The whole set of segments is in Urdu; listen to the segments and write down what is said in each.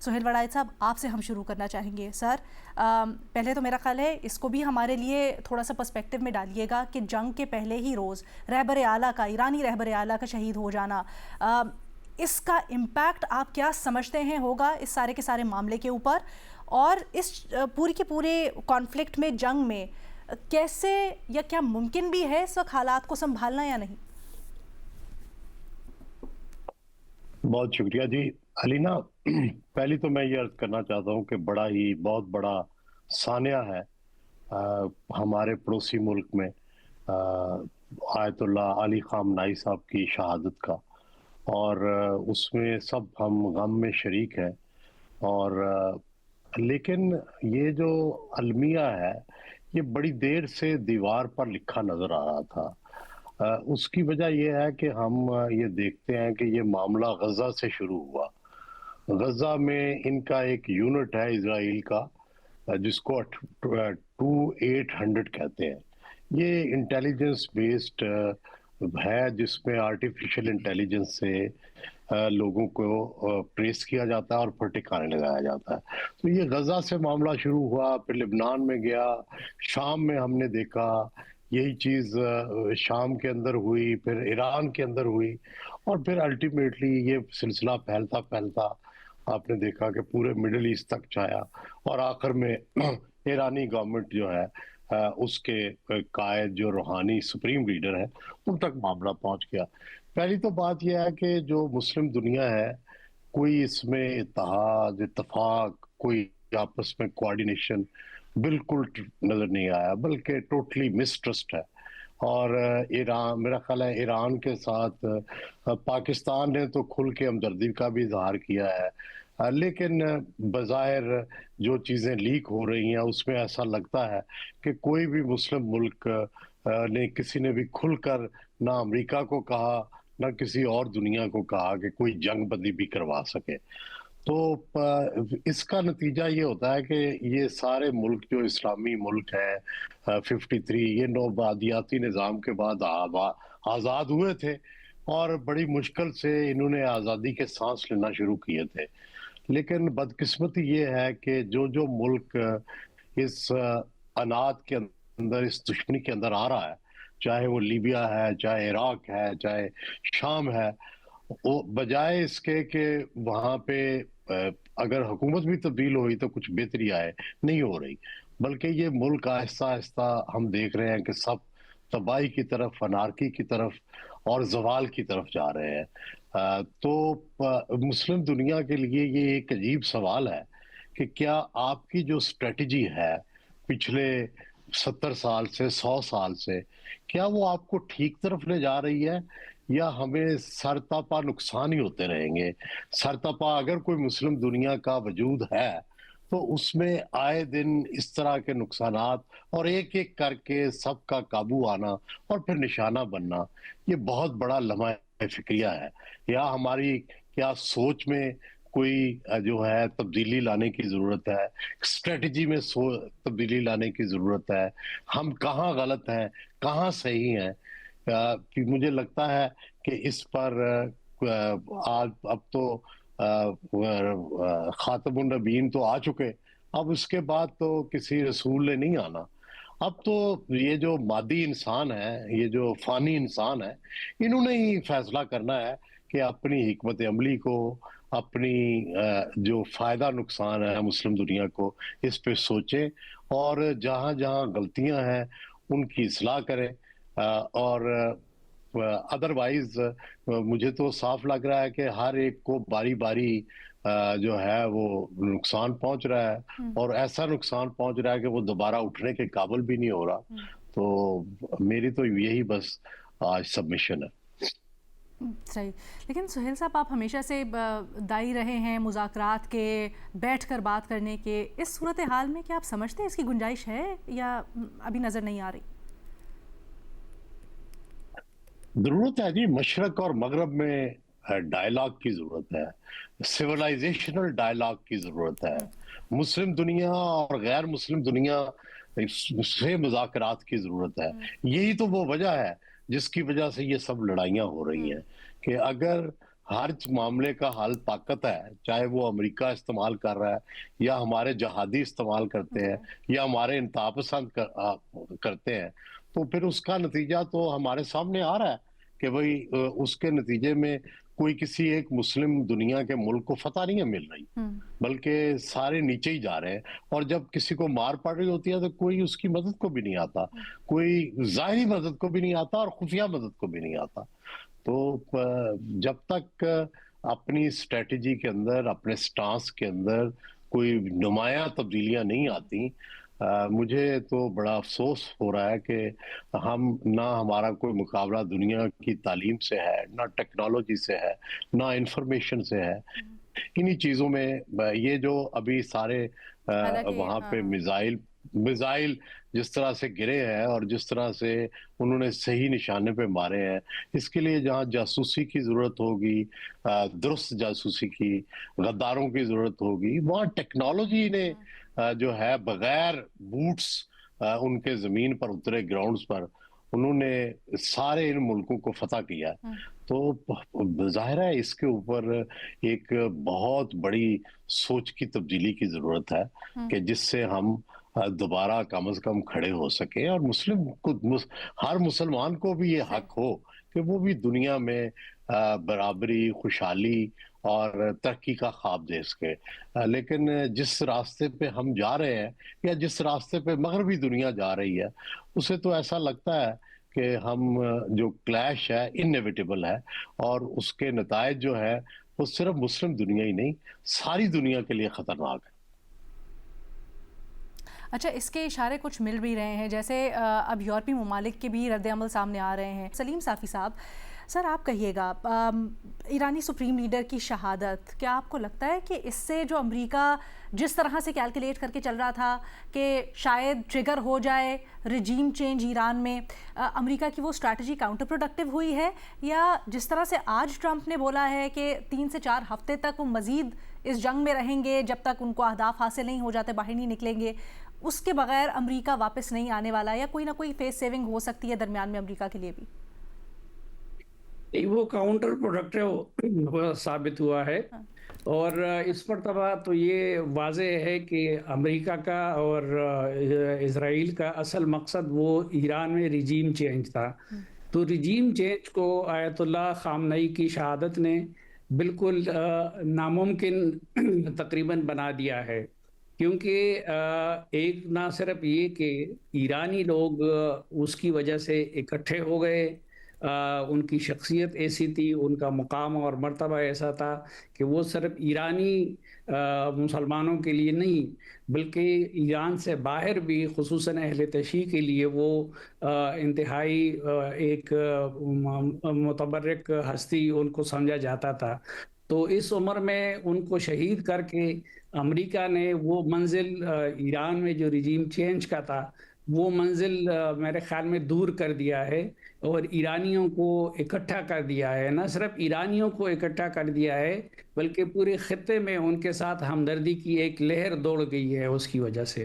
سہیل وڑائچ صاحب، آپ سے ہم شروع کرنا چاہیں گے. سر، پہلے تو میرا خیال ہے اس کو بھی ہمارے لیے تھوڑا سا پرسپیکٹو میں ڈالیے گا کہ جنگ کے پہلے ہی روز ایرانی رہبر اعلیٰ کا شہید ہو جانا، اس کا امپیکٹ آپ کیا سمجھتے ہیں ہوگا اس سارے کے سارے معاملے کے اوپر، اور اس پوری کے پورے کانفلکٹ میں، جنگ میں کیسے یا کیا ممکن بھی ہے اس وقت حالات کو سنبھالنا یا نہیں؟ بہت شکریہ جی علینا. پہلی تو میں یہ عرض کرنا چاہتا ہوں کہ بہت بڑا سانحہ ہے ہمارے پڑوسی ملک میں آیت اللہ علی خامنائی صاحب کی شہادت کا، اور اس میں سب ہم غم میں شریک ہیں. اور لیکن یہ جو المیہ ہے یہ بڑی دیر سے دیوار پر لکھا نظر آ رہا تھا. اس کی وجہ یہ ہے کہ ہم یہ دیکھتے ہیں کہ یہ معاملہ غزہ سے شروع ہوا. غزہ میں ان کا ایک یونٹ ہے اسرائیل کا جس کو 2800 کہتے ہیں. یہ انٹیلیجنس بیسڈ ہے جس میں آرٹیفیشل انٹیلیجنس سے لوگوں کو ٹریس کیا جاتا ہے اور پھر ٹھکانے لگایا جاتا ہے. تو یہ غزہ سے معاملہ شروع ہوا، پھر لبنان میں گیا، شام میں ہم نے دیکھا یہی چیز شام کے اندر ہوئی، پھر ایران کے اندر ہوئی، اور پھر الٹیمیٹلی یہ سلسلہ پھیلتا پھیلتا آپ نے دیکھا کہ پورے مڈل ایسٹ تک چھایا، اور آخر میں ایرانی گورنمنٹ جو ہے اس کے قائد جو روحانی سپریم لیڈر ہیں ان تک معاملہ پہنچ گیا. پہلی تو بات یہ ہے کہ جو مسلم دنیا ہے کوئی اس میں اتحاد اتفاق، کوئی آپس میں کوآرڈینیشن بالکل نظر نہیں آیا، بلکہ ٹوٹلی مسٹرسٹ ہے. اور ایران، میرا خیال ہے ایران کے ساتھ پاکستان نے تو کھل کے ہمدردی کا بھی اظہار کیا ہے، لیکن بظاہر جو چیزیں لیک ہو رہی ہیں اس میں ایسا لگتا ہے کہ کوئی بھی مسلم ملک نے کسی نے بھی کھل کر نہ امریکہ کو کہا نہ کسی اور دنیا کو کہا کہ کوئی جنگ بندی بھی کروا سکے. تو اس کا نتیجہ یہ ہوتا ہے کہ یہ سارے ملک جو اسلامی ملک ہیں 53 یہ نوآبادیاتی نظام کے بعد آزاد ہوئے تھے، اور بڑی مشکل سے انہوں نے آزادی کے سانس لینا شروع کیے تھے. لیکن بدقسمتی یہ ہے کہ جو ملک اس انات کے اندر، اس دشمنی کے اندر آ رہا ہے، چاہے وہ لیبیا ہے، چاہے عراق ہے، چاہے شام ہے، وہ بجائے اس کے کہ وہاں پہ اگر حکومت بھی تبدیل ہوئی تو کچھ بہتری آئے، نہیں ہو رہی، بلکہ یہ ملک آہستہ آہستہ ہم دیکھ رہے ہیں کہ سب تباہی کی طرف، انارکی کی طرف اور زوال کی طرف جا رہے ہیں. تو مسلم دنیا کے لیے یہ ایک عجیب سوال ہے کہ کیا آپ کی جو اسٹریٹجی ہے پچھلے 70 سال سے، 100 سال سے، کیا وہ آپ کو ٹھیک طرف لے جا رہی ہے، یا ہمیں سرتاپا نقصان ہی ہوتے رہیں گے؟ سرتاپا اگر کوئی مسلم دنیا کا وجود ہے تو اس میں آئے دن اس طرح کے نقصانات اور ایک ایک کر کے سب کا قابو آنا اور پھر نشانہ بننا، یہ بہت بڑا لمحہ فکریہ ہے. یا ہماری کیا سوچ میں کوئی جو ہے تبدیلی لانے کی ضرورت ہے، اسٹریٹجی میں تبدیلی لانے کی ضرورت ہے؟ ہم کہاں غلط ہیں، کہاں صحیح ہیں؟ کہ مجھے لگتا ہے کہ اس پر آج اب تو خاتم النبیین تو آ چکے، اب اس کے بعد تو کسی رسول نے نہیں آنا. اب تو یہ جو مادی انسان ہے، یہ جو فانی انسان ہے، انہوں نے ہی فیصلہ کرنا ہے کہ اپنی حکمت عملی کو، اپنی جو فائدہ نقصان ہے مسلم دنیا کو، اس پہ سوچیں، اور جہاں جہاں غلطیاں ہیں ان کی اصلاح کریں. اور ادروائز مجھے تو صاف لگ رہا ہے کہ ہر ایک کو باری باری جو ہے وہ نقصان پہنچ رہا ہے، اور ایسا نقصان پہنچ رہا ہے کہ وہ دوبارہ اٹھنے کے قابل بھی نہیں ہو رہا. تو میری تو یہی بس آج سبمیشن ہے. صحیح. لیکن سہیل صاحب، آپ ہمیشہ سے دائی رہے ہیں مذاکرات کے، بیٹھ کر بات کرنے کے. اس صورتحال میں کیا آپ سمجھتے ہیں اس کی گنجائش ہے یا ابھی نظر نہیں آ رہی؟ ضرورت ہے جی، مشرق اور مغرب میں ڈائلاگ کی ضرورت ہے، سیولائزیشنل ڈائلاگ کی ضرورت ہے. مسلم دنیا اور غیر مسلم دنیا سے مذاکرات کی ضرورت ہے. یہی تو وہ وجہ ہے جس کی وجہ سے یہ سب لڑائیاں ہو رہی ہیں، کہ اگر ہر معاملے کا حل طاقت ہے، چاہے وہ امریکہ استعمال کر رہا ہے یا ہمارے جہادی استعمال کرتے ہیں یا ہمارے انتہا پسند کرتے ہیں، تو پھر اس کا نتیجہ تو ہمارے سامنے آ رہا ہے کہ بھئی اس کے نتیجے میں کوئی کسی ایک مسلم دنیا کے ملک کو فتح نہیں ہے مل رہی، بلکہ سارے نیچے ہی جا رہے ہیں، اور جب کسی کو مار پڑ رہی ہوتی ہے تو کوئی اس کی مدد کو بھی نہیں آتا، کوئی ظاہری مدد کو بھی نہیں آتا اور خفیہ مدد کو بھی نہیں آتا۔ تو جب تک اپنی اسٹریٹجی کے اندر، اپنے سٹانس کے اندر کوئی نمایاں تبدیلیاں نہیں آتی، مجھے تو بڑا افسوس ہو رہا ہے کہ ہم نہ ہمارا کوئی مقابلہ دنیا کی تعلیم سے ہے، نہ ٹیکنالوجی سے ہے، نہ انفارمیشن سے ہے۔ انہی چیزوں میں یہ جو ابھی سارے حالانکہ وہاں ہاں پہ میزائل جس طرح سے گرے ہیں اور جس طرح سے انہوں نے صحیح نشانے پہ مارے ہیں، اس کے لیے جہاں جاسوسی کی ضرورت ہوگی، درست جاسوسی کی، غداروں کی ضرورت ہوگی، وہاں ٹیکنالوجی نے جو ہے بغیر بوٹس ان کے زمین پر اترے، گراؤنڈز پر انہوں نے سارے ان ملکوں کو فتح کیا۔ تو ظاہر ہے اس کے اوپر ایک بہت بڑی سوچ کی تبدیلی کی ضرورت ہے کہ جس سے ہم دوبارہ کم از کم کھڑے ہو سکیں، اور ہر مسلمان کو بھی یہ حق ہو کہ وہ بھی دنیا میں برابری، خوشحالی اور ترقی کا خواب دے سکے۔ لیکن جس راستے پہ ہم جا رہے ہیں یا جس راستے پہ مغربی دنیا جا رہی ہے، اسے تو ایسا لگتا ہے کہ ہم جو کلیش ہے انیویٹیبل ہے، اور اس کے نتائج جو ہے وہ صرف مسلم دنیا ہی نہیں، ساری دنیا کے لیے خطرناک ہے۔ اچھا، اس کے اشارے کچھ مل بھی رہے ہیں، جیسے اب یورپی ممالک کے بھی رد عمل سامنے آ رہے ہیں۔ سلیم صافی صاحب، سر آپ کہیے گا، ایرانی سپریم لیڈر کی شہادت، کیا آپ کو لگتا ہے کہ اس سے جو امریکہ جس طرح سے کیلکولیٹ کر کے چل رہا تھا کہ شاید ٹریگر ہو جائے رجیم چینج ایران میں، امریکہ کی وہ اسٹریٹجی کاؤنٹر پروڈکٹیو ہوئی ہے، یا جس طرح سے آج ٹرمپ نے بولا ہے کہ 3 سے 4 ہفتے تک وہ مزید اس جنگ میں رہیں گے جب تک ان کو اہداف حاصل نہیں ہو جاتے، باہر نہیں نکلیں گے، اس کے بغیر امریکہ واپس نہیں آنے والا، یا کوئی نہ کوئی فیس سیونگ ہو سکتی ہے درمیان میں امریکہ کے لیے بھی؟ وہ کاؤنٹر پروڈکٹیو ثابت ہوا ہے، اور اس مرتبہ تو یہ واضح ہے کہ امریکہ کا اور اسرائیل کا اصل مقصد وہ ایران میں رجیم چینج تھا۔ تو رجیم چینج کو آیت اللہ خامنئی کی شہادت نے بالکل ناممکن تقریباً بنا دیا ہے، کیونکہ ایک نہ صرف یہ کہ ایرانی لوگ اس کی وجہ سے اکٹھے ہو گئے، ان کی شخصیت ایسی تھی، ان کا مقام اور مرتبہ ایسا تھا کہ وہ صرف ایرانی مسلمانوں کے لیے نہیں بلکہ ایران سے باہر بھی، خصوصاً اہل تشیع کے لیے وہ انتہائی ایک متبرک ہستی ان کو سمجھا جاتا تھا۔ تو اس عمر میں ان کو شہید کر کے امریکہ نے وہ منزل ایران میں جو رجیم چینج کا تھا وہ منزل میرے خیال میں دور کر دیا ہے، اور ایرانیوں کو اکٹھا کر دیا ہے۔ نہ صرف ایرانیوں کو اکٹھا کر دیا ہے بلکہ پورے خطے میں ان کے ساتھ ہمدردی کی ایک لہر دوڑ گئی ہے اس کی وجہ سے۔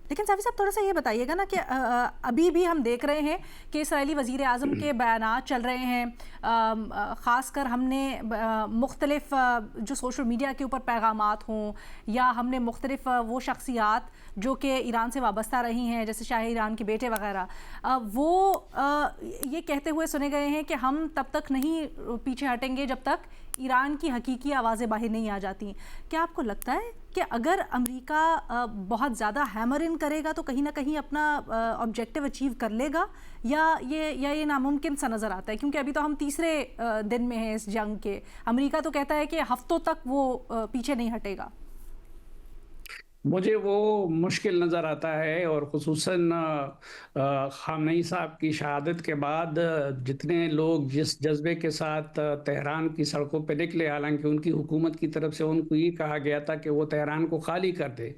لیکن صافی صاحب تھوڑا سا یہ بتائیے گا نا کہ ابھی بھی ہم دیکھ رہے ہیں کہ اسرائیلی وزیر اعظم کے بیانات چل رہے ہیں، خاص کر ہم نے مختلف جو سوشل میڈیا کے اوپر پیغامات ہوں، یا ہم نے مختلف وہ شخصیات جو کہ ایران سے وابستہ رہی ہیں جیسے شاہ ایران کے بیٹے وغیرہ، وہ یہ کہتے ہوئے سنے گئے ہیں کہ ہم تب تک نہیں پیچھے ہٹیں گے جب تک ایران کی حقیقی آوازیں باہر نہیں آ جاتی۔ کیا آپ کو لگتا ہے کہ اگر امریکہ بہت زیادہ ہیمر ان کرے گا تو کہیں نہ کہیں اپنا آبجیکٹیو اچیو کر لے گا، یا یہ ناممکن سا نظر آتا ہے؟ کیونکہ ابھی تو ہم تیسرے دن میں ہیں اس جنگ کے، امریکہ تو کہتا ہے کہ ہفتوں تک وہ پیچھے نہیں ہٹے گا۔ مجھے وہ مشکل نظر آتا ہے، اور خصوصاً خامنئی صاحب کی شہادت کے بعد جتنے لوگ جس جذبے کے ساتھ تہران کی سڑکوں پہ نکلے، حالانکہ ان کی حکومت کی طرف سے ان کو یہ کہا گیا تھا کہ وہ تہران کو خالی کر دے،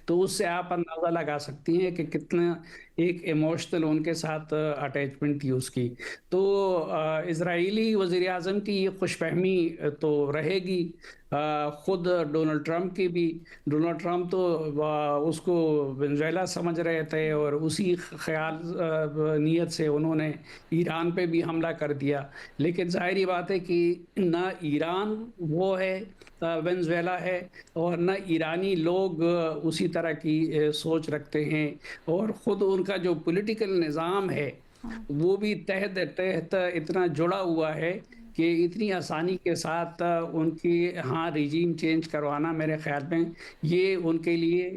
تو اس سے آپ اندازہ لگا سکتی ہیں کہ کتنا ایک ایموشنل ان کے ساتھ اٹیچمنٹ تھی اس کی۔ تو اسرائیلی وزیر اعظم کی یہ خوش فہمی تو رہے گی، خود ڈونلڈ ٹرمپ کی بھی، ڈونلڈ ٹرمپ تو اس کو ونزویلا سمجھ رہے تھے اور اسی خیال نیت سے انہوں نے ایران پہ بھی حملہ کر دیا، لیکن ظاہری بات ہے کہ نہ ایران وہ ہے ونزویلا ہے، اور نہ ایرانی لوگ اسی طرح کی سوچ رکھتے ہیں، اور خود ان کا جو پولیٹیکل نظام ہے وہ بھی تحت تحت اتنا جڑا ہوا ہے کہ اتنی آسانی کے ساتھ ان کی ہاں ریجیم چینج کروانا میرے خیال میں یہ ان کے لیے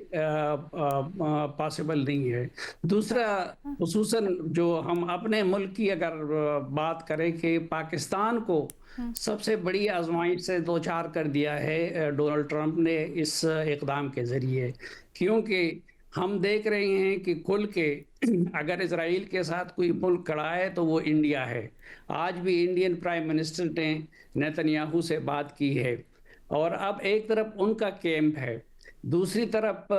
پاسبل نہیں ہے۔ دوسرا، خصوصاً جو ہم اپنے ملک کی اگر بات کریں کہ پاکستان کو سب سے بڑی آزمائش سے دوچار کر دیا ہے ڈونلڈ ٹرمپ نے اس اقدام کے ذریعے، کیونکہ ہم دیکھ رہے ہیں کہ کھل کے اگر اسرائیل کے ساتھ کوئی ملک کھڑا ہے تو وہ انڈیا ہے۔ آج بھی انڈین پرائم منسٹر نے نیتن سے بات کی ہے، اور اب ایک طرف ان کا کیمپ ہے، دوسری طرف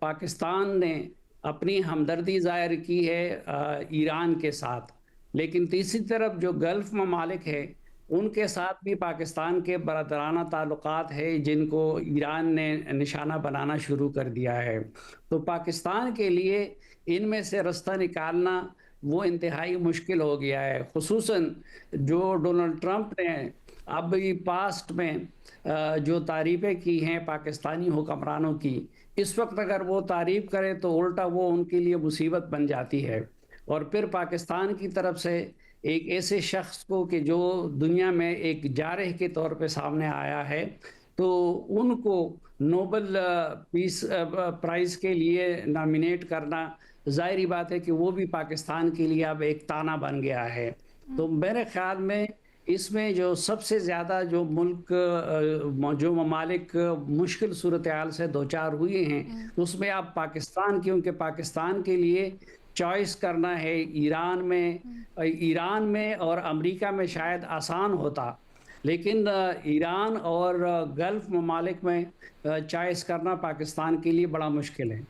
پاکستان نے اپنی ہمدردی ظاہر کی ہے ایران کے ساتھ، لیکن تیسری طرف جو گلف ممالک ہے ان کے ساتھ بھی پاکستان کے برادرانہ تعلقات ہیں جن کو ایران نے نشانہ بنانا شروع کر دیا ہے۔ تو پاکستان کے لیے ان میں سے رستہ نکالنا وہ انتہائی مشکل ہو گیا ہے، خصوصاً جو ڈونلڈ ٹرمپ نے اب پاسٹ میں جو تعریفیں کی ہیں پاکستانی حکمرانوں کی، اس وقت اگر وہ تعریف کرے تو الٹا وہ ان کے لیے مصیبت بن جاتی ہے، اور پھر پاکستان کی طرف سے ایک ایسے شخص کو کہ جو دنیا میں ایک جارح کے طور پہ سامنے آیا ہے، تو ان کو نوبل پیس پرائز کے لیے نامینیٹ کرنا ظاہری بات ہے کہ وہ بھی پاکستان کے لیے اب ایک تانا بن گیا ہے۔ تو میرے خیال میں اس میں جو سب سے زیادہ جو ملک جو ممالک مشکل صورتحال سے دوچار ہوئے ہیں اس میں اب پاکستان، کیونکہ پاکستان کے لیے چوائس کرنا ہے ایران میں اور امریکہ میں شاید آسان ہوتا، لیکن ایران اور گلف ممالک میں چوائس کرنا پاکستان کے لیے بڑا مشکل ہے۔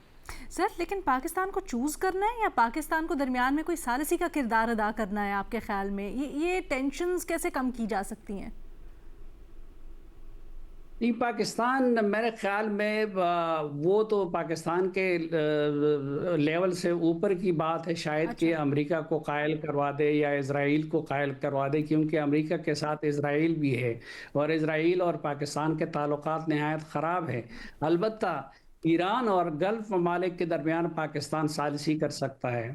سر، لیکن پاکستان کو چوز کرنا ہے یا پاکستان کو درمیان میں کوئی ثالثی کا کردار ادا کرنا ہے آپ کے خیال میں؟ یہ ٹینشنز کیسے کم کی جا سکتی ہیں؟ نہیں، پاکستان میرے خیال میں وہ تو پاکستان کے لیول سے اوپر کی بات ہے شاید کہ امریکہ کو قائل کروا دے یا اسرائیل کو قائل کروا دے، کیونکہ امریکہ کے ساتھ اسرائیل بھی ہے اور اسرائیل اور پاکستان کے تعلقات نہایت خراب ہیں۔ البتہ ایران اور گلف ممالک کے درمیان پاکستان ثالثی کر سکتا ہے۔